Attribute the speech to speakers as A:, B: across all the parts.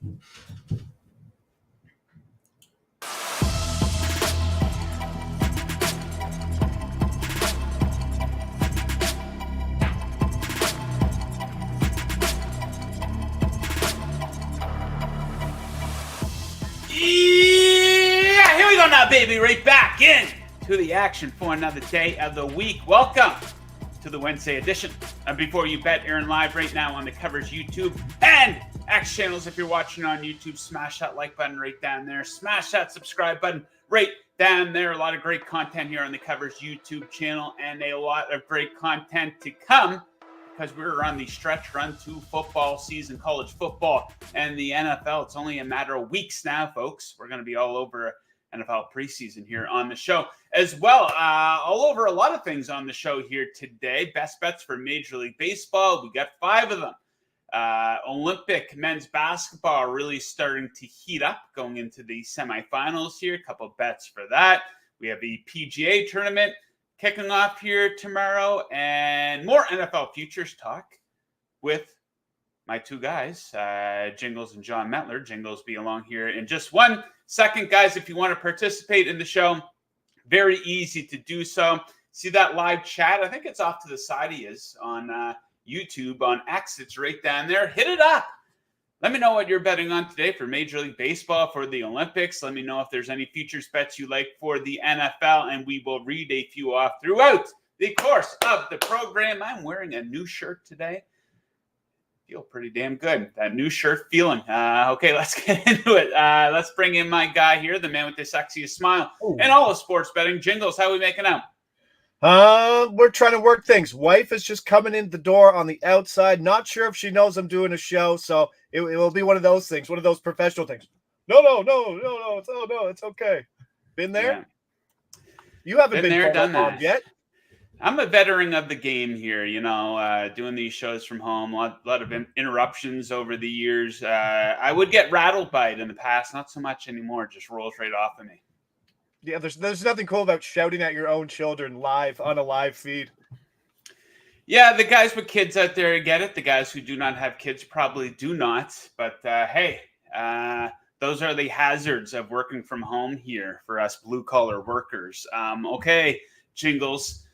A: Yeah, here we go now, baby. Right back in to the action for another day of the week. Welcome to the Wednesday edition. And before you bet, Aaron live right now on the Covers YouTube and X channels. If you're watching on YouTube, smash that like button right down there. Smash that subscribe button right down there. A lot of great content here on the Covers YouTube channel and a lot of great content to come, because we're on the stretch run to football season, college football and the NFL. It's only a matter of weeks now, folks. We're going to be all over NFL preseason here on the show as well. All over a lot of things on the show here today. Best bets for Major League Baseball. We got 5 of them. Olympic men's basketball really starting to heat up going into the semifinals here. A couple bets for that. We have the PGA tournament kicking off here tomorrow, and more NFL futures talk with my two guys, Jingles and Jon Metler. Jingles be along here in just 1 second. Guys, if you want to participate in the show, very easy to do so. See that live chat? I think it's off to the side he is on YouTube, on X. It's right down there. Hit it up. Let me know what you're betting on today for Major League Baseball, for the Olympics. Let me know if there's any futures bets you like for the NFL, and we will read a few off throughout the course of the program. I'm wearing a new shirt today. Feel pretty damn good. That new shirt feeling. Okay, let's get into it. Let's bring in my guy here, the man with the sexiest smile and all of sports betting. Jingles, how are we making out?
B: We're trying to work things. Wife is just coming in the door on the outside. Not sure if she knows I'm doing a show, so it will be one of those things, one of those professional things. No, it's okay. Been there? Yeah. You haven't been there, done that yet.
A: I'm a veteran of the game here, doing these shows from home. A lot of interruptions over the years. I would get rattled by it in the past, not so much anymore. It just rolls right off of me.
B: Yeah, there's nothing cool about shouting at your own children live on a live feed.
A: Yeah, the guys with kids out there get it. The guys who do not have kids probably do not. But hey, those are the hazards of working from home here for us blue-collar workers. Okay, Jingles.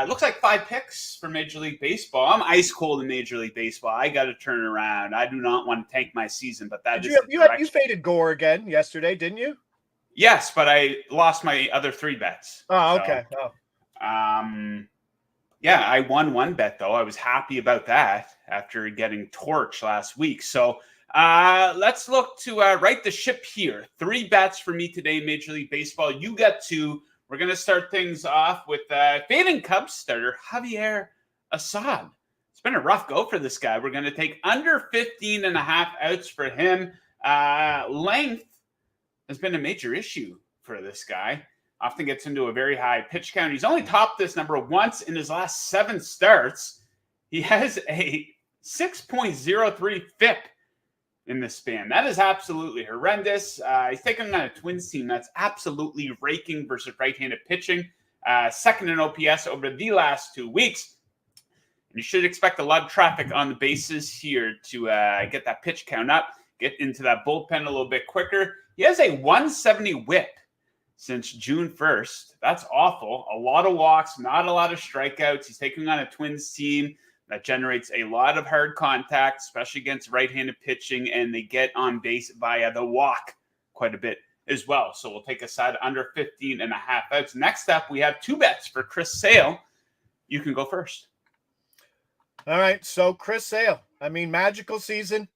A: Looks like 5 picks for Major League Baseball. I'm ice cold in Major League Baseball. I got to turn around. I do not want to tank my season, but that
B: you faded Gore again yesterday, didn't you?
A: Yes, but I lost my other 3 bets.
B: Oh, okay.
A: Yeah, I won 1 bet, though. I was happy about that after getting torched last week. So let's look to right the ship here. 3 bets for me today, Major League Baseball. You got 2. We're going to start things off with fading Cubs starter Javier Assad. It's been a rough go for this guy. We're going to take under 15.5 outs for him. Length has been a major issue for this guy. Often gets into a very high pitch count. He's only topped this number once in his last 7 starts. He has a 6.03 FIP in this span. That is absolutely horrendous. He's taking on a Twins team that's absolutely raking versus right-handed pitching. Second in OPS over the last 2 weeks. And you should expect a lot of traffic on the bases here to get that pitch count up, get into that bullpen a little bit quicker. He has a 170 whip since June 1st. That's awful. A lot of walks, not a lot of strikeouts. He's taking on a Twins team that generates a lot of hard contact, especially against right-handed pitching, and they get on base via the walk quite a bit as well. So we'll take a side under 15.5 outs. Next up, we have 2 bets for Chris Sale. You can go first.
B: All right, so Chris Sale. Magical season,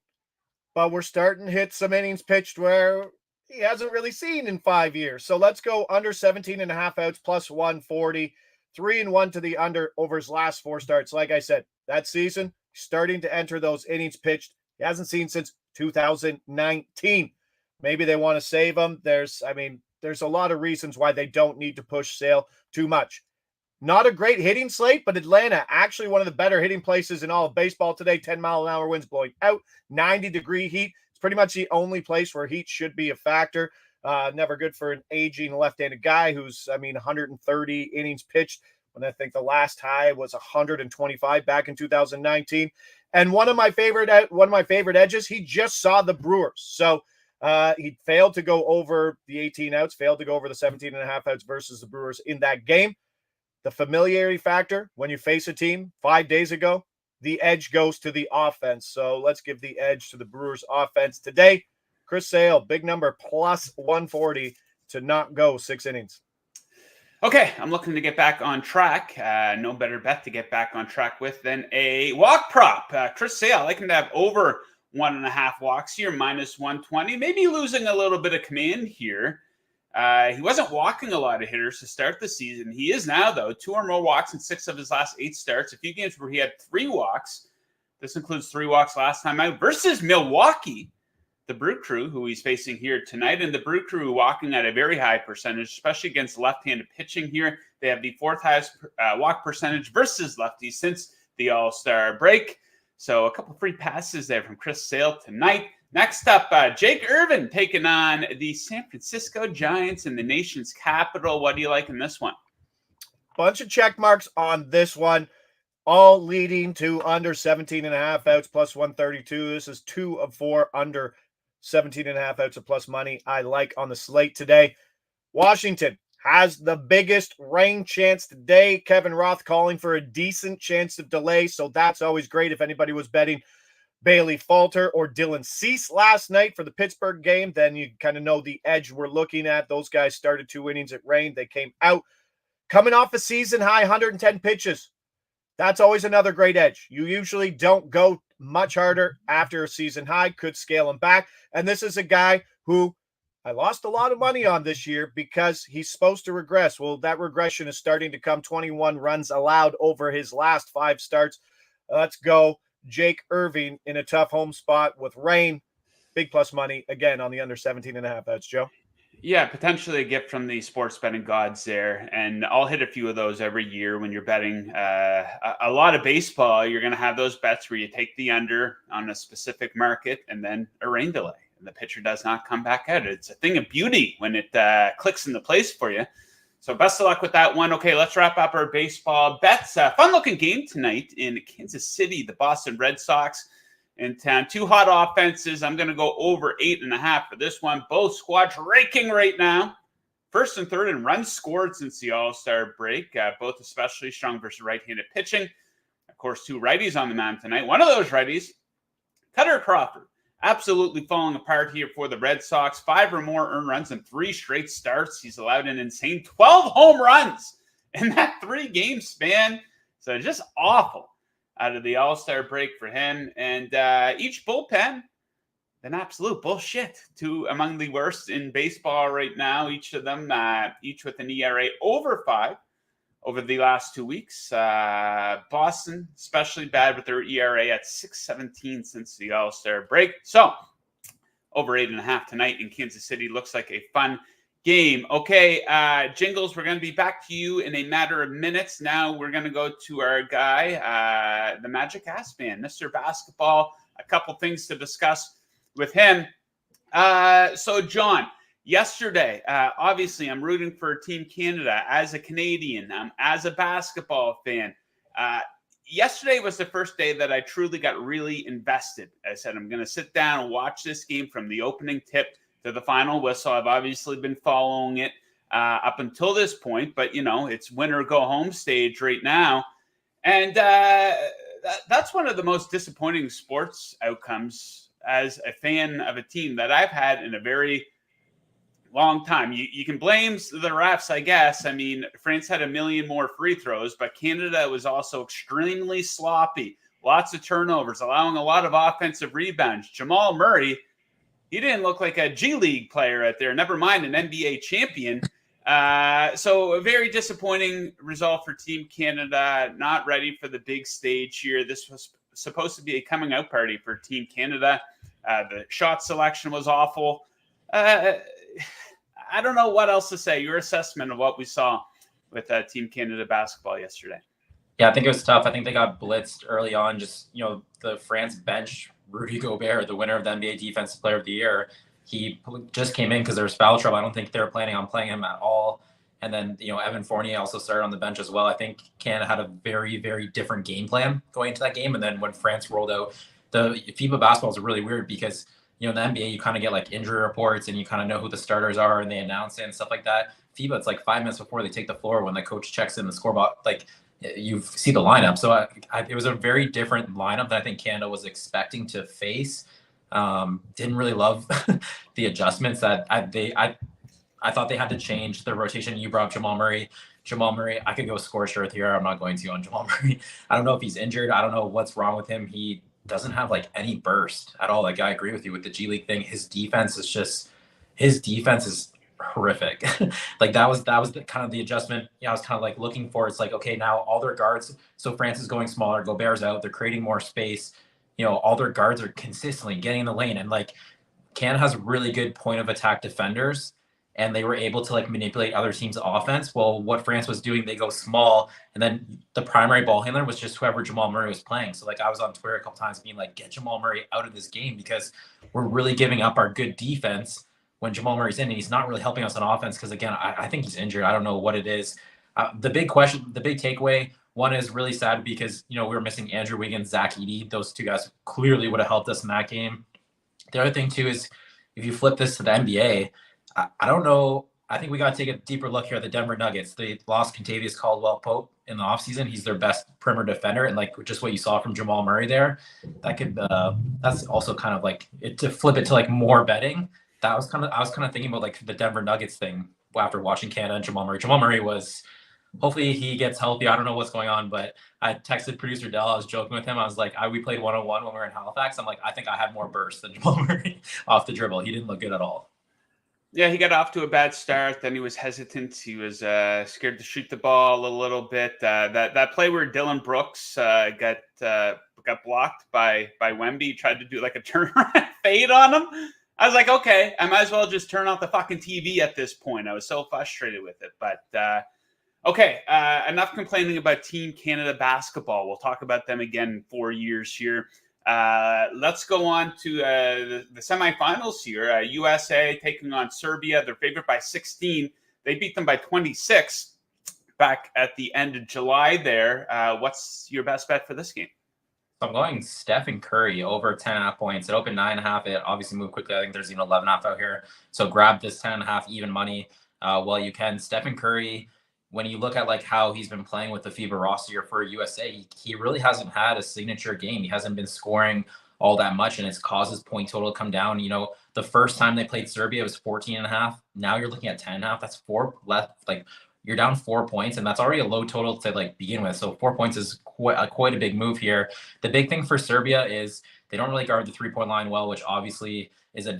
B: but we're starting to hit some innings pitched where he hasn't really seen in 5 years. So let's go under 17.5 outs plus 140. 3-1 to the under over his last 4 starts. Like I said, that season, starting to enter those innings pitched he hasn't seen since 2019. Maybe they want to save him. There's a lot of reasons why they don't need to push Sale too much. Not a great hitting slate, but Atlanta, actually one of the better hitting places in all of baseball today. 10-mile-an-hour winds blowing out, 90-degree heat. It's pretty much the only place where heat should be a factor. Never good for an aging left-handed guy who's, 130 innings pitched, when I think the last high was 125 back in 2019. And one of my favorite edges, he just saw the Brewers. So he failed to go over the 18 outs, failed to go over the 17 and a half outs versus the Brewers in that game. The familiarity factor, when you face a team 5 days ago, the edge goes to the offense. So let's give the edge to the Brewers offense today. Chris Sale, big number, plus 140 to not go 6 innings.
A: Okay, I'm looking to get back on track. No better bet to get back on track with than a walk prop. Chris Sale, I like him to have over 1.5 walks here, minus 120. Maybe losing a little bit of command here. He wasn't walking a lot of hitters to start the season. He is now, though. 2 or more walks in 6 of his last 8 starts. A few games where he had 3 walks. This includes 3 walks last time out versus Milwaukee, the Brew Crew, who he's facing here tonight. And the Brew Crew walking at a very high percentage, especially against left-handed pitching here. They have the 4th highest walk percentage versus lefties since the All-Star break. So a couple free passes there from Chris Sale tonight. Next up, Jake Irvin taking on the San Francisco Giants in the nation's capital. What do you like in this one?
B: Bunch of check marks on this one, all leading to under 17 and a half outs plus 132. This is 2 of 4 under 17 and a half outs of plus money I like on the slate today. Washington has the biggest rain chance today. Kevin Roth calling for a decent chance of delay, so that's always great if anybody was betting Bailey Falter or Dylan Cease last night for the Pittsburgh game, then you kind of know the edge we're looking at. Those guys started 2 innings, it rained, they came out. Coming off a season high, 110 pitches. That's always another great edge. You usually don't go much harder after a season high, could scale him back. And this is a guy who I lost a lot of money on this year because he's supposed to regress. Well, that regression is starting to come. 21 runs allowed over his last 5 starts. Let's go Jake Irvin in a tough home spot with rain. Big plus money, again, on the under 17 and a half. That's Joe.
A: Yeah, potentially a gift from the sports betting gods there. And I'll hit a few of those every year when you're betting a lot of baseball. You're going to have those bets where you take the under on a specific market and then a rain delay. And the pitcher does not come back out. It's a thing of beauty when it clicks into place for you. So best of luck with that one. Okay, let's wrap up our baseball bets. Fun-looking game tonight in Kansas City. The Boston Red Sox in town. 2 hot offenses. I'm going to go over 8.5 for this one. Both squads raking right now. First and third in runs scored since the All-Star break. Both especially strong versus right-handed pitching. Of course, 2 righties on the mound tonight. One of those righties, Cutter Crawford. Absolutely falling apart here for the Red Sox. 5 or more earned runs in 3 straight starts. He's allowed an insane 12 home runs in that 3-game span. So just awful out of the All-Star break for him. And each bullpen, an absolute bullshit. 2 among the worst in baseball right now. Each of them, each with an ERA over 5 over the last 2 weeks. Boston, especially bad with their ERA at 6.17 since the All-Star break. So, over 8.5 tonight in Kansas City. Looks like a fun game. Okay, Jingles, we're going to be back to you in a matter of minutes. Now we're going to go to our guy, the Magic Ass Man, Mr. Basketball. A couple things to discuss with him. So, John, yesterday, obviously, I'm rooting for Team Canada as a Canadian, as a basketball fan. Yesterday was the first day that I truly got really invested. I said, I'm going to sit down and watch this game from the opening tip to the final whistle. I've obviously been following it up until this point, but, you know, it's win or go home stage right now. And that's one of the most disappointing sports outcomes as a fan of a team that I've had in a very long time. You can blame the refs, I guess. I mean, France had 1 million more free throws, but Canada was also extremely sloppy. Lots of turnovers, allowing a lot of offensive rebounds. Jamal Murray, he didn't look like a G League player out there, never mind an NBA champion. So a very disappointing result for Team Canada. Not ready for the big stage here. This was supposed to be a coming out party for Team Canada. The shot selection was awful. I don't know what else to say. Your assessment of what we saw with Team Canada basketball yesterday.
C: Yeah, I think it was tough. I think they got blitzed early on. Just, you know, the France bench, Rudy Gobert, the winner of the NBA Defensive Player of the Year, he just came in because there was foul trouble. I don't think they were planning on playing him at all. And then, Evan Fournier also started on the bench as well. I think Canada had a very, very different game plan going into that game. And then when France rolled out, the FIBA basketball is really weird because, in the NBA, you kind of get like injury reports and you kind of know who the starters are and they announce it and stuff like that. FIBA, it's like 5 minutes before they take the floor when the coach checks in the scoreboard, like you see the lineup. So it was a very different lineup that I think Canada was expecting to face. Didn't really love the adjustments that I thought they had to change the rotation. You brought up Jamal Murray. Jamal Murray, I could go scorched earth here. I'm not going to on Jamal Murray. I don't know if he's injured. I don't know what's wrong with him. He doesn't have like any burst at all. Like, I agree with you with the G League thing. His defense is horrific. Like that was the kind of the adjustment. I was kind of like looking for. It's like, okay, now all their guards. So France is going smaller. Gobert's out. They're creating more space. All their guards are consistently getting in the lane, and like Canada has really good point of attack defenders, and they were able to like manipulate other teams' offense. Well, what France was doing, they go small, and then the primary ball handler was just whoever Jamal Murray was playing. So like I was on Twitter a couple times being like, get Jamal Murray out of this game because we're really giving up our good defense when Jamal Murray's in, and he's not really helping us on offense because again, I think he's injured. I don't know what it is. The big takeaway, one is really sad because, we were missing Andrew Wiggins, Zach Edey. Those two guys clearly would have helped us in that game. The other thing too is if you flip this to the NBA, I don't know. I think we got to take a deeper look here at the Denver Nuggets. They lost Kentavious Caldwell-Pope in the offseason. He's their best perimeter defender. And like just what you saw from Jamal Murray there, that's also kind of like to flip it to like more betting. I was kind of thinking about like the Denver Nuggets thing after watching Canada and Jamal Murray. Jamal Murray was, hopefully he gets healthy. I don't know what's going on, but I texted producer Dell. I was joking with him. I was like, we played 1-on-1 when we were in Halifax. I'm like, I think I had more burst than Jamal Murray off the dribble. He didn't look good at all.
A: Yeah, he got off to a bad start. Then he was hesitant. He was scared to shoot the ball a little bit. That play where Dylan Brooks got blocked by Wemby, he tried to do like a turnaround fade on him. I was like, okay, I might as well just turn off the fucking TV at this point. I was so frustrated with it. But okay, enough complaining about Team Canada basketball. We'll talk about them again in 4 years here. Let's go on to the semifinals here. USA taking on Serbia. They're favored by 16. They beat them by 26 back at the end of July there. What's your best bet for this game?
C: I'm going Stephen Curry over 10.5 points. It opened 9.5. It obviously moved quickly. I think there's even 11.5 out here. So grab this 10.5 even money while you can. Stephen Curry, when you look at like how he's been playing with the FIBA roster for USA, he really hasn't had a signature game. He hasn't been scoring all that much, and it's caused his point total to come down. The first time they played Serbia, it was 14.5. Now you're looking at 10.5. That's 4 left. Like you're down 4 points, and that's already a low total to like begin with. So 4 points is quite a big move here. The big thing for Serbia is they don't really guard the 3-point line well, which obviously is a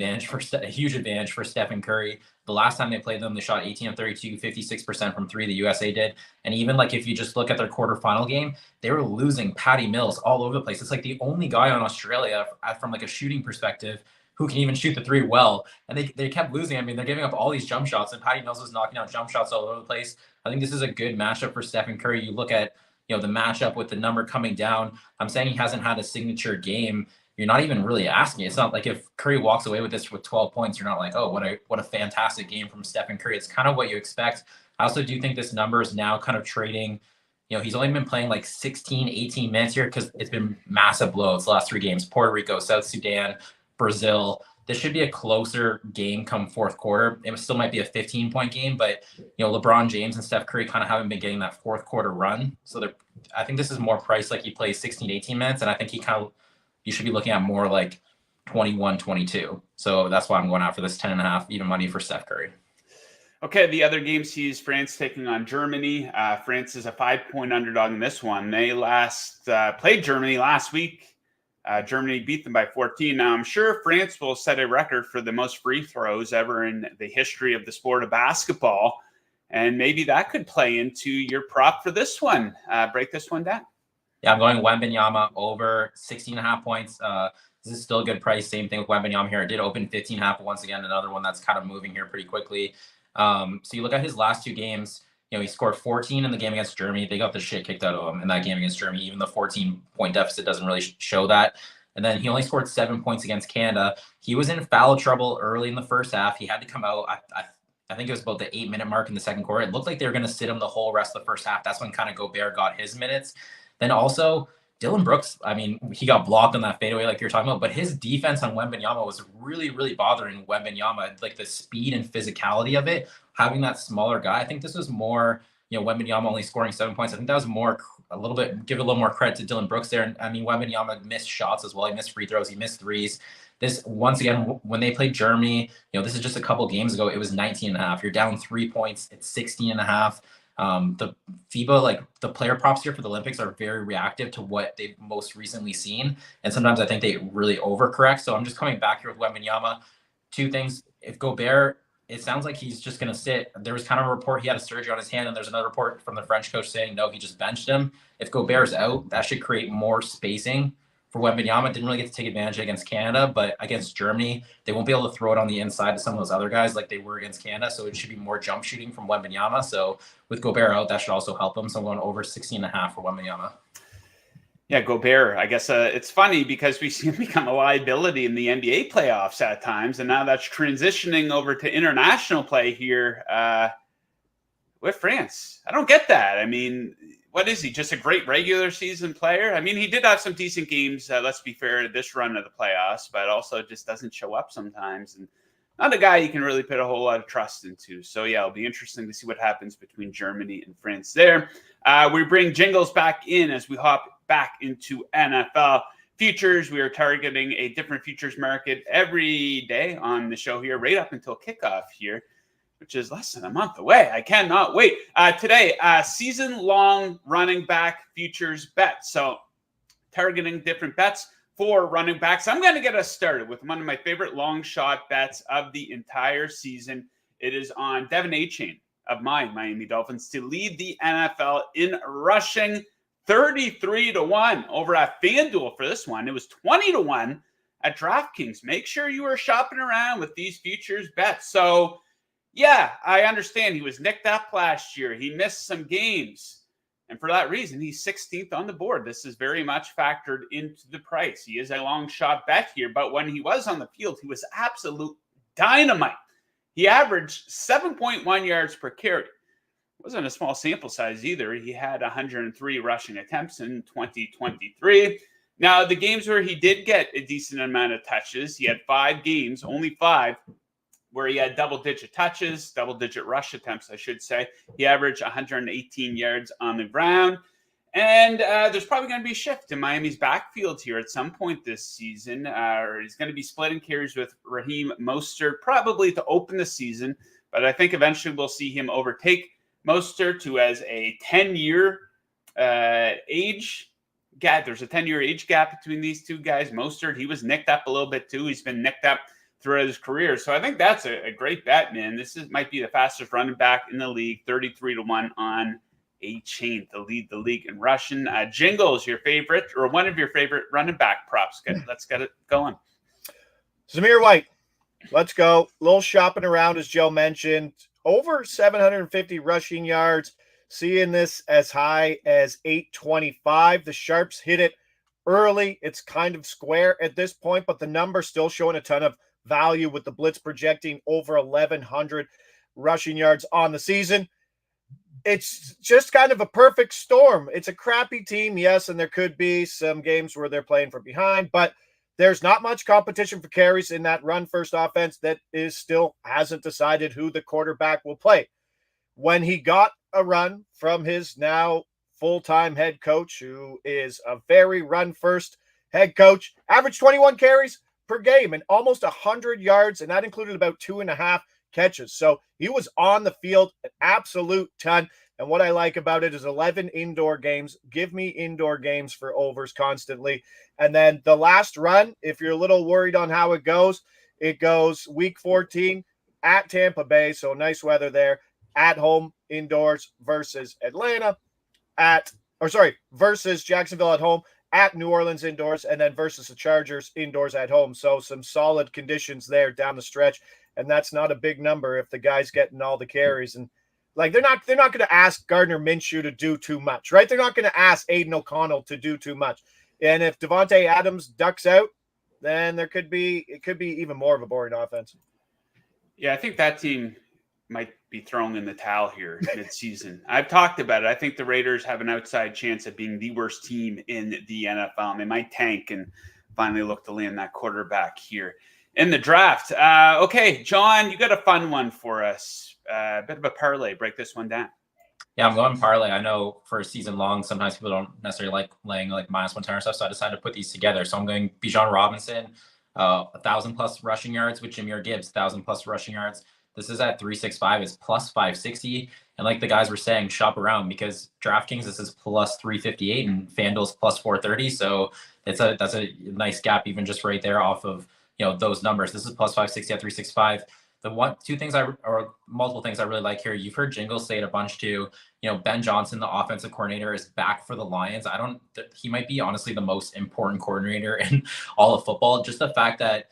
C: huge advantage for Stephen Curry. The last time they played them, they shot 18 of 32, 56% from three, the USA did. And even like if you just look at their quarterfinal game, they were losing Patty Mills all over the place. It's like the only guy on Australia from like a shooting perspective who can even shoot the three well. And they kept losing. I mean, they're giving up all these jump shots, and Patty Mills was knocking out jump shots all over the place. I think this is a good matchup for Stephen Curry. You look at, the matchup with the number coming down. I'm saying he hasn't had a signature game. You're not even really asking. It's not like if Curry walks away with this with 12 points, you're not like, oh, what a fantastic game from Stephen Curry. It's kind of what you expect. I also do think this number is now kind of trading. He's only been playing like 16, 18 minutes here because it's been massive blows the last 3 games. Puerto Rico, South Sudan, Brazil. This should be a closer game come fourth quarter. It still might be a 15-point game, but LeBron James and Steph Curry kind of haven't been getting that fourth quarter run. So I think this is more priced like he plays 16, 18 minutes, and I think you should be looking at more like 21, 22. So that's why I'm going out for this 10.5 even money for Steph Curry.
A: Okay, the other game sees France taking on Germany. France is a 5-point underdog in this one. They last played Germany last week. Germany beat them by 14. Now, I'm sure France will set a record for the most free throws ever in the history of the sport of basketball. And maybe that could play into your prop for this one. Break this one down.
C: Yeah, I'm going Wembanyama over 16.5 points. This is still a good price. Same thing with Wembanyama here. It did open 15.5, but once again, another one that's kind of moving here pretty quickly. So you look at his last 2 games, he scored 14 in the game against Germany. They got the shit kicked out of him in that game against Germany. Even the 14-point deficit doesn't really show that. And then he only scored 7 points against Canada. He was in foul trouble early in the first half. He had to come out. I think it was about the 8-minute mark in the second quarter. It looked like they were going to sit him the whole rest of the first half. That's when kind of Gobert got his minutes. Then also Dylan Brooks, I mean, he got blocked on that fadeaway like you're talking about, but his defense on Wembanyama was really, really bothering Wembanyama, like the speed and physicality of it, having that smaller guy. I think this was more, Wembanyama only scoring 7 points. I think that was more, give a little more credit to Dylan Brooks there. And I mean, Wembanyama missed shots as well. He missed free throws. He missed threes. This, once again, when they played Germany, this is just a couple games ago, it was 19.5. You're down 3 points. It's 16.5. The FIBA, like the player props here for the Olympics are very reactive to what they've most recently seen. And sometimes I think they really overcorrect. So I'm just coming back here with Wembanyama. Two things. If Gobert, it sounds like he's just going to sit. There was kind of a report he had a surgery on his hand, and there's another report from the French coach saying, no, he just benched him. If Gobert's out, that should create more spacing for Wembanyama. Didn't really get to take advantage against Canada, but against Germany, they won't be able to throw it on the inside to some of those other guys like they were against Canada. So it should be more jump shooting from Wembanyama. So with Gobert out, that should also help him. So I'm going over 16.5 for Wembanyama.
A: Yeah, Gobert. I guess it's funny because we see him become a liability in the NBA playoffs at times, and now that's transitioning over to international play here with France. I don't get that. I mean, what is he? Just a great regular season player? I mean, he did have some decent games, let's be fair, this run of the playoffs, but also just doesn't show up sometimes. And not a guy you can really put a whole lot of trust into. So, yeah, it'll be interesting to see what happens between Germany and France there. We bring Jingles back in as we hop back into NFL futures. We are targeting a different futures market every day on the show here, right up until kickoff here, which is less than a month away. I cannot wait. Today, season-long running back futures bet. So targeting different bets for running backs. I'm going to get us started with one of my favorite long shot bets of the entire season. It is on Devin Achane of my Miami Dolphins to lead the NFL in rushing, 33-1 over at FanDuel for this one. It was 20-1 at DraftKings. Make sure you are shopping around with these futures bets. So, yeah, I understand he was nicked up last year. He missed some games. And for that reason, he's 16th on the board. This is very much factored into the price. He is a long shot bet here, but when he was on the field, he was absolute dynamite. He averaged 7.1 yards per carry. Wasn't a small sample size either. He had 103 rushing attempts in 2023. Now, the games where he did get a decent amount of touches, he had 5 games, only 5, where he had double-digit touches, double-digit rush attempts, I should say. He averaged 118 yards on the ground. And there's probably going to be a shift in Miami's backfield here at some point this season. Or he's going to be splitting carries with Raheem Mostert, probably to open the season. But I think eventually we'll see him overtake Mostert, who has a 10-year age gap. There's a 10-year age gap between these two guys. Mostert, he was nicked up a little bit too. He's been nicked up throughout his career. So I think that's a great bet, man. This might be the fastest running back in the league, 33-1 on Achane to lead the league in rushing. Jingles, your favorite or one of your favorite running back props. Let's get it going.
B: Zamir White, let's go. A little shopping around, as Joe mentioned. Over 750 rushing yards, seeing this as high as 825. The Sharps hit it early. It's kind of square at this point, but the number's still showing a ton of value with the blitz projecting over 1,100 rushing yards on the season. It's just kind of a perfect storm. It's a crappy team, yes, and there could be some games where they're playing from behind, but there's not much competition for carries in that run-first offense that still hasn't decided who the quarterback will play. When he got a run from his now full-time head coach, who is a very run-first head coach, averaged 21 carries per game and almost 100 yards, and that included about 2.5 catches. So he was on the field an absolute ton. And what I like about it is 11 indoor games. Give me indoor games for overs constantly. And then the last run, if you're a little worried on how it goes week 14 at Tampa Bay. So nice weather there. At home, indoors versus Atlanta. Versus Jacksonville at home. At New Orleans indoors. And then versus the Chargers indoors at home. So some solid conditions there down the stretch. And that's not a big number if the guy's getting all the carries. And like they're not going to ask Gardner Minshew to do too much, right? They're not going to ask Aiden O'Connell to do too much. And if Devontae Adams ducks out, then it could be even more of a boring offense.
A: Yeah, I think that team might be throwing in the towel here mid-season. I've talked about it. I think the Raiders have an outside chance of being the worst team in the NFL. And they might tank and finally look to land that quarterback here in the draft. Okay, John, you got a fun one for us. A bit of a parlay. Break this one down.
C: Yeah, I'm going parlay. I know for a season long, sometimes people don't necessarily like laying like -110 or stuff. So I decided to put these together. So I'm going Bijan Robinson, 1,000+ rushing yards with Jahmyr Gibbs, 1,000+ rushing yards. This is at 365. It's +560. And like the guys were saying, shop around because DraftKings, this is +358 and FanDuel's +430. So that's a nice gap even just right there off of, those numbers. This is +560 at 365. Multiple things I really like here. You've heard Jingles say it a bunch too. Ben Johnson, the offensive coordinator, is back for the Lions. He might be honestly the most important coordinator in all of football. Just the fact that,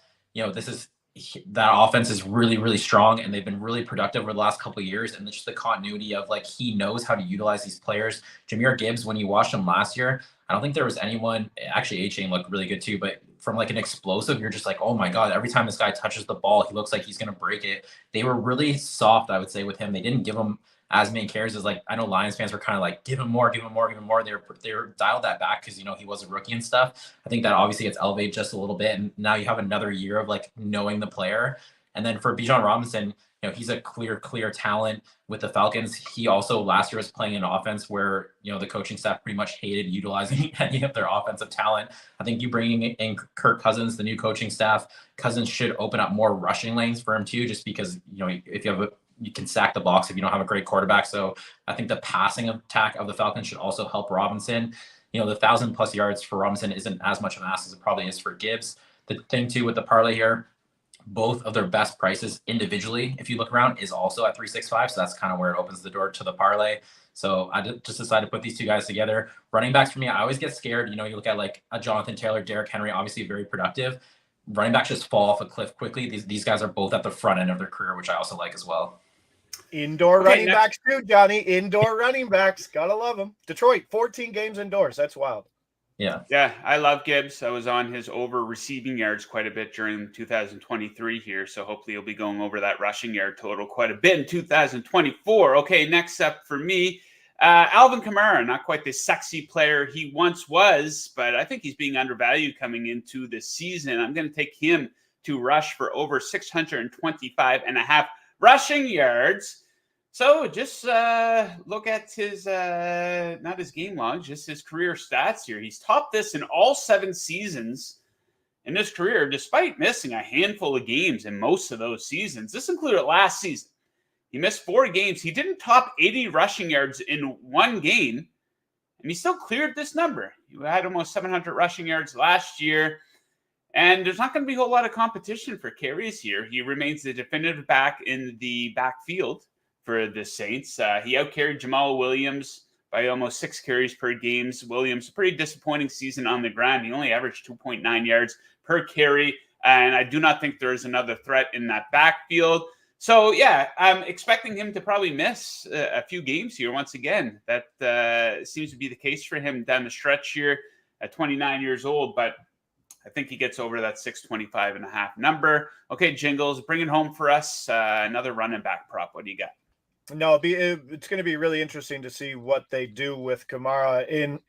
C: that offense is really, really strong and they've been really productive over the last couple of years. And just the continuity of he knows how to utilize these players. Jahmyr Gibbs, when you watched him last year, I don't think there was anyone, actually A-Chain looked really good too, but from an explosive, you're just like, oh my God, every time this guy touches the ball, he looks like he's going to break it. They were really soft, I would say, with him. They didn't give him as many carries as I know Lions fans were kind of like, give him more, give him more, give him more. They were dialed that back because, he was a rookie and stuff. I think that obviously gets elevated just a little bit. And now you have another year of knowing the player. And then for Bijan Robinson, he's a clear talent with the Falcons. He also last year was playing an offense where, the coaching staff pretty much hated utilizing any of their offensive talent. I think you bringing in Kirk Cousins, the new coaching staff, Cousins should open up more rushing lanes for him too, just because, if you can sack the box if you don't have a great quarterback. So I think the passing attack of the Falcons should also help Robinson. The 1,000+ yards for Robinson isn't as much of an ass as it probably is for Gibbs. The thing too with the parlay here, both of their best prices individually, if you look around, is also at 365. So that's kind of where it opens the door to the parlay. So I just decided to put these two guys together. Running backs for me, I always get scared. You look at a Jonathan Taylor, Derrick Henry, obviously very productive. Running backs just fall off a cliff quickly. These guys are both at the front end of their career, which I also like as well.
B: Indoor running backs too, Johnny. Indoor running backs. Gotta love them. Detroit, 14 games indoors. That's wild.
A: Yeah, I love Gibbs. I was on his over receiving yards quite a bit during 2023 here, so hopefully he'll be going over that rushing yard total quite a bit in 2024. Okay, next up for me, Alvin Kamara, not quite the sexy player he once was, but I think he's being undervalued coming into this season. I'm going to take him to rush for over 625.5 rushing yards. So just look at his, not his game log, just his career stats here. He's topped this in all 7 seasons in his career, despite missing a handful of games in most of those seasons. This included last season. He missed 4 games. He didn't top 80 rushing yards in 1 game, and he still cleared this number. He had almost 700 rushing yards last year, and there's not going to be a whole lot of competition for carries here. He remains the definitive back in the backfield for the Saints. He outcarried Jamal Williams by almost 6 carries per game. Williams, a pretty disappointing season on the ground. He only averaged 2.9 yards per carry, and I do not think there is another threat in that backfield. So, yeah, I'm expecting him to probably miss a few games here once again. That seems to be the case for him down the stretch here at 29 years old, but I think he gets over that 625.5 number. Okay, Jingles, bring it home for us. Another running back prop. What do you got?
B: No, it's going to be really interesting to see what they do with Kamara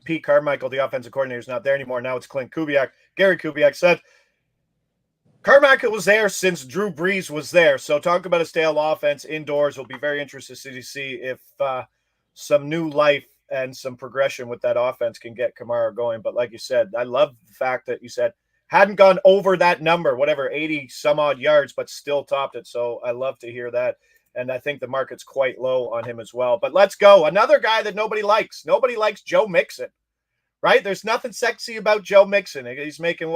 B: Pete Carmichael, the offensive coordinator, is not there anymore. Now it's Clint Kubiak. Gary Kubiak said Carmichael was there since Drew Brees was there. So talk about a stale offense indoors. We'll be very interested to see if some new life and some progression with that offense can get Kamara going. But like you said, I love the fact that you said hadn't gone over that number, 80 some odd yards, but still topped it. So I love to hear that. And I think the market's quite low on him as well. But let's go. Another guy that nobody likes. Nobody likes Joe Mixon, right? There's nothing sexy about Joe Mixon. He's making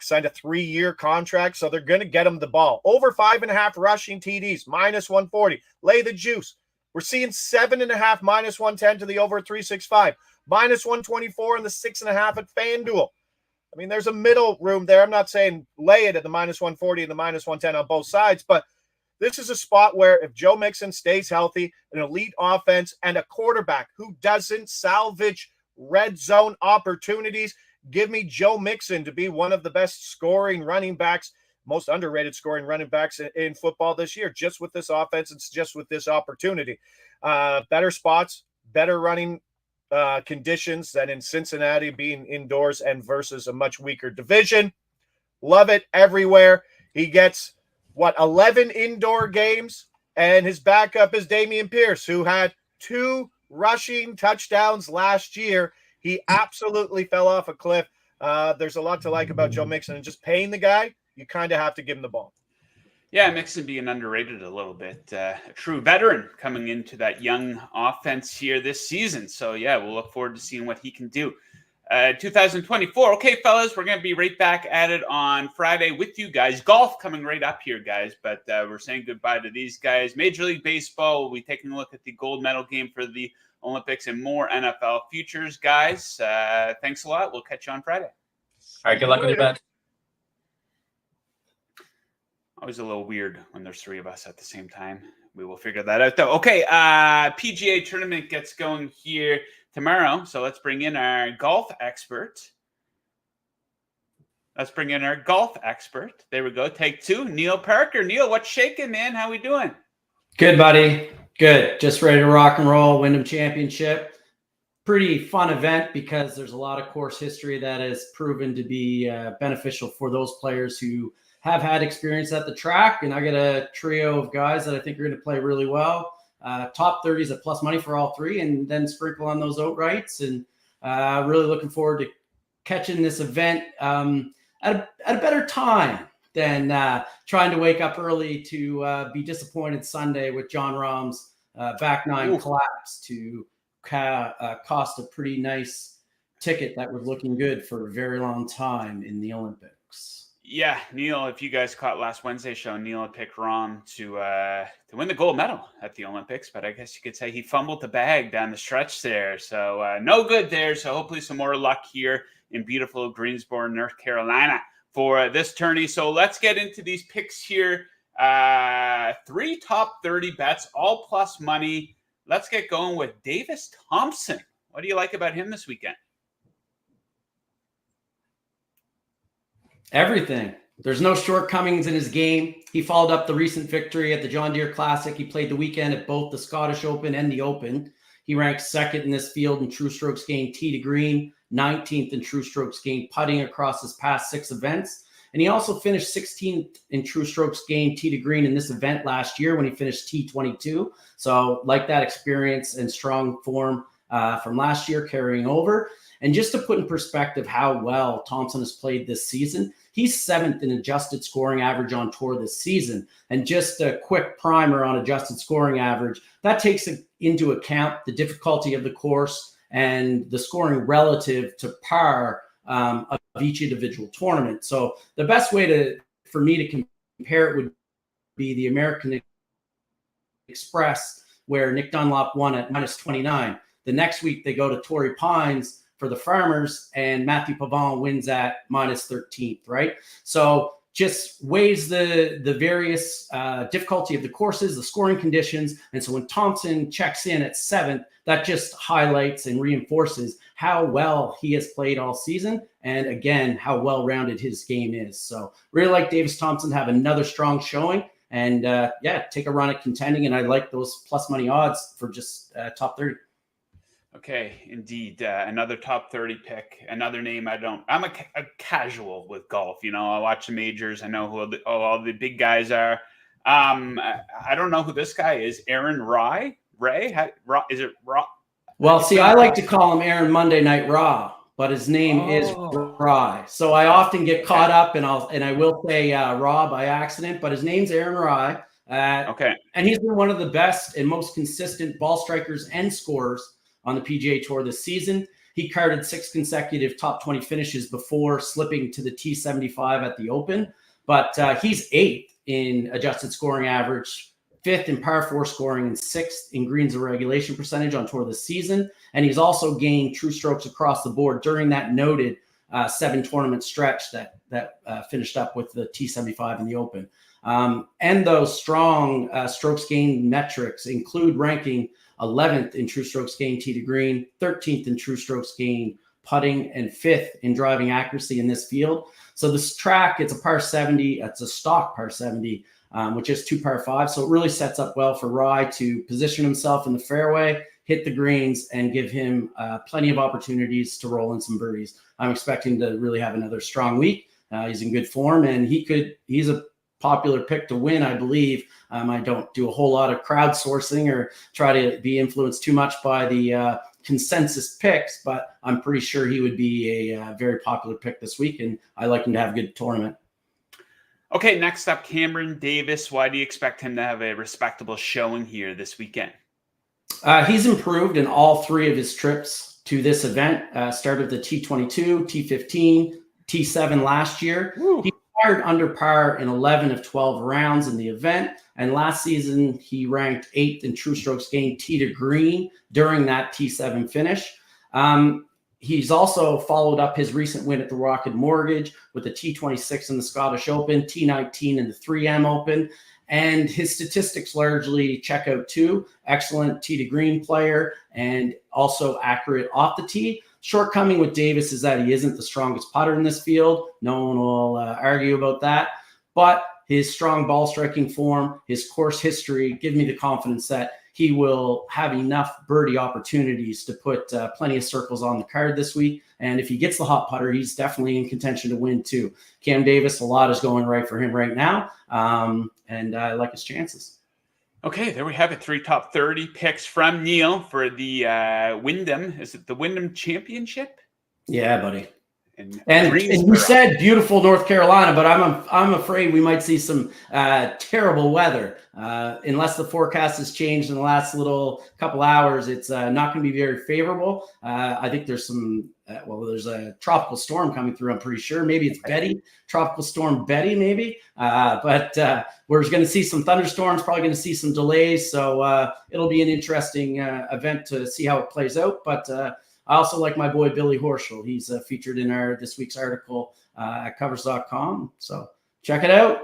B: signed a 3-year contract, so they're going to get him the ball. Over 5.5 rushing TDs, -140. Lay the juice. We're seeing 7.5, -110 to the over 365. -124 and the 6.5 at FanDuel. I mean, there's a middle room there. I'm not saying lay it at the -140 and the -110 on both sides, but this is a spot where if Joe Mixon stays healthy, an elite offense, and a quarterback who doesn't salvage red zone opportunities, give me Joe Mixon to be one of the best scoring running backs most underrated scoring running backs in football this year, just with this offense and just with this opportunity. Better spots, better running conditions than in Cincinnati, being indoors and versus a much weaker division. Love it everywhere. He gets 11 indoor games, and his backup is Dameon Pierce, who had 2 rushing touchdowns last year. He absolutely fell off a cliff. There's a lot to like about Joe Mixon, and just paying the guy, you kind of have to give him the ball.
A: Yeah, Mixon being underrated a little bit. A true veteran coming into that young offense here this season. So, yeah, we'll look forward to seeing what he can do. 2024. Okay, fellas, we're going to be right back at it on Friday with you guys. Golf coming right up here, guys, but we're saying goodbye to these guys. Major League Baseball, we'll be taking a look at the gold medal game for the Olympics and more NFL futures, guys. Thanks a lot. We'll catch you on Friday.
C: All right, good luck with your bet.
A: Always a little weird when there's 3 of us at the same time. We will figure that out, though. Okay, PGA tournament gets going here tomorrow, so let's bring in our golf expert. There we go. Take 2. Neil Parker. Neil, what's shaking, man? How we doing?
D: Good, buddy. Good. Just ready to rock and roll. Wyndham Championship. Pretty fun event because there's a lot of course history that has proven to be beneficial for those players who have had experience at the track. And I got a trio of guys that I think are going to play really well. Top 30s at plus money for all 3, and then sprinkle on those outrights. And really looking forward to catching this event at a better time than trying to wake up early to be disappointed Sunday with John Rahm's back 9 collapse to cost a pretty nice ticket that was looking good for a very long time in the Olympics.
A: Yeah, Neil, if you guys caught last Wednesday's show, Neil had picked Rahm to win the gold medal at the Olympics, but I guess you could say he fumbled the bag down the stretch there. So no good there. So hopefully some more luck here in beautiful Greensboro, North Carolina for this tourney. So let's get into these picks here. 3 top 30 bets, all plus money. Let's get going with Davis Thompson. What do you like about him this weekend?
D: Everything. There's no shortcomings in his game. He followed up the recent victory at the John Deere Classic. He played the weekend at both the Scottish Open and the Open. He ranked 2nd in this field in true strokes gained tee to green, 19th in true strokes gained putting across his past 6 events. And he also finished 16th in true strokes gained tee to green in this event last year when he finished T22. So like that experience and strong form from last year carrying over. And just to put in perspective how well Thompson has played this season, he's 7th in adjusted scoring average on tour this season. And just a quick primer on adjusted scoring average, that takes into account the difficulty of the course and the scoring relative to par of each individual tournament. So the best way for me to compare it would be the American Express, where Nick Dunlop won at -29. The next week they go to Torrey Pines for the Farmers, and Matthew Pavon wins at -13th, right? So just weighs the various difficulty of the courses, the scoring conditions. And so when Thompson checks in at 7th, that just highlights and reinforces how well he has played all season. And again, how well-rounded his game is. So really like Davis Thompson to have another strong showing and take a run at contending. And I like those plus money odds for just top 30.
A: Okay, indeed. Another top 30 pick, another name I'm a casual with golf. You know, I watch the majors. I know who all the big guys are. I don't know who this guy is. Aaron Rai? Is it Raw?
D: Well, see, I like to call him Aaron Monday Night Raw, but his name is Rai. So I often get caught up and I will say Raw by accident, but his name's Aaron Rai.
A: Okay.
D: And he's been one of the best and most consistent ball strikers and scorers on the PGA Tour this season. He carded 6 consecutive top 20 finishes before slipping to the T75 at the Open. But he's 8th in adjusted scoring average, 5th in par 4 scoring, and 6th in greens and regulation percentage on tour this season. And he's also gained true strokes across the board during that noted 7 tournament stretch that finished up with the T75 in the Open. And those strong strokes gained metrics include ranking 11th in true strokes gained tee to green, 13th in true strokes gained putting and 5th in driving accuracy in this field. So this track, it's a par 70. It's a stock par 70, which is 2 par 5. So it really sets up well for Rye to position himself in the fairway, hit the greens, and give him plenty of opportunities to roll in some birdies. I'm expecting to really have another strong week. He's in good form, and he's a popular pick to win, I believe. I don't do a whole lot of crowdsourcing or try to be influenced too much by the consensus picks, but I'm pretty sure he would be a very popular pick this week, and I like him to have a good tournament.
A: Okay, next up, Cameron Davis. Why do you expect him to have a respectable showing here this weekend?
D: He's improved in all 3 of his trips to this event. Started the T22, T15, T7 last year.
A: Woo.
D: He fired under par in 11 of 12 rounds in the event. And last season, he ranked 8th in true strokes gained tee to green during that T7 finish. He's also followed up his recent win at the Rocket Mortgage with a T26 in the Scottish Open, T19 in the 3M Open. And his statistics largely check out too. Excellent tee to green player and also accurate off the tee. Shortcoming with Davis is that he isn't the strongest putter in this field. No one will argue about that. But his strong ball striking form, his course history give me the confidence that he will have enough birdie opportunities to put plenty of circles on the card this week. And if he gets the hot putter, he's definitely in contention to win too. Cam Davis, a lot is going right for him right now. And I like his chances.
A: Okay, there we have it. 3 top 30 picks from Neil for the Wyndham. Is it the Wyndham Championship?
D: Yeah, buddy.
A: And
D: you said beautiful North Carolina, but I'm afraid we might see some terrible weather unless the forecast has changed in the last little couple hours. It's not going to be very favorable. I think there's some there's a tropical storm coming through. I'm pretty sure. Maybe it's Betty, tropical storm Betty, maybe. But we're going to see some thunderstorms. Probably going to see some delays. So it'll be an interesting event to see how it plays out. But I also like my boy Billy Horschel. He's featured in this week's article at covers.com. So check it out.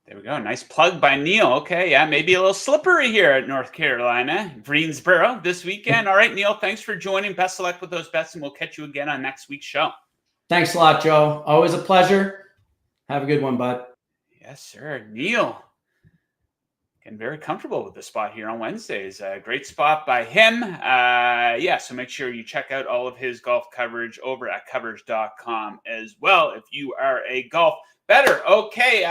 A: There we go. Nice plug by Neil. Okay, yeah, maybe a little slippery here at North Carolina, Greensboro this weekend. All right, Neil, thanks for joining. Best of luck with those bets, and we'll catch you again on next week's show. Thanks a lot, Joe. Always a pleasure. Have a good one, bud. Yes, sir. Neil. Getting very comfortable with the spot here on Wednesdays. Great spot by him. So make sure you check out all of his golf coverage over at covers.com as well if you are a golf bettor. Okay,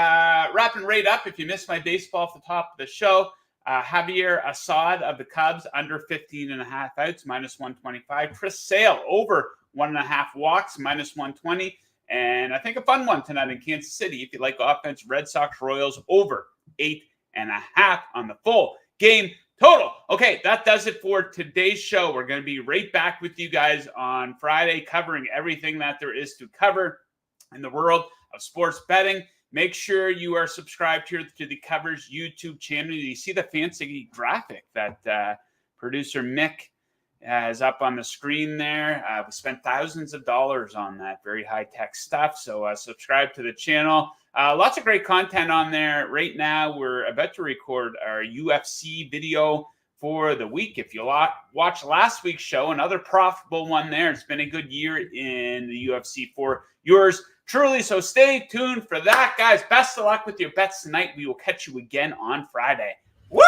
A: wrapping right up. If you missed my baseball off the top of the show, Javier Assad of the Cubs under 15.5 outs, minus 125. Chris Sale over 1.5 walks, minus 120. And I think a fun one tonight in Kansas City. If you like offense, Red Sox Royals over 8.5 on the full game total. Okay, that does it for today's show. We're going to be right back with you guys on Friday, covering everything that there is to cover in the world of sports betting. Make sure you are subscribed here to the Covers YouTube channel. You see the fancy graphic that producer Mick is up on the screen there. We spent thousands of dollars on that very high-tech stuff. So subscribe to the channel. Lots of great content on there. Right now, we're about to record our UFC video for the week. If you watch last week's show, another profitable one there. It's been a good year in the UFC for yours truly. So stay tuned for that, guys. Best of luck with your bets tonight. We will catch you again on Friday. Woo!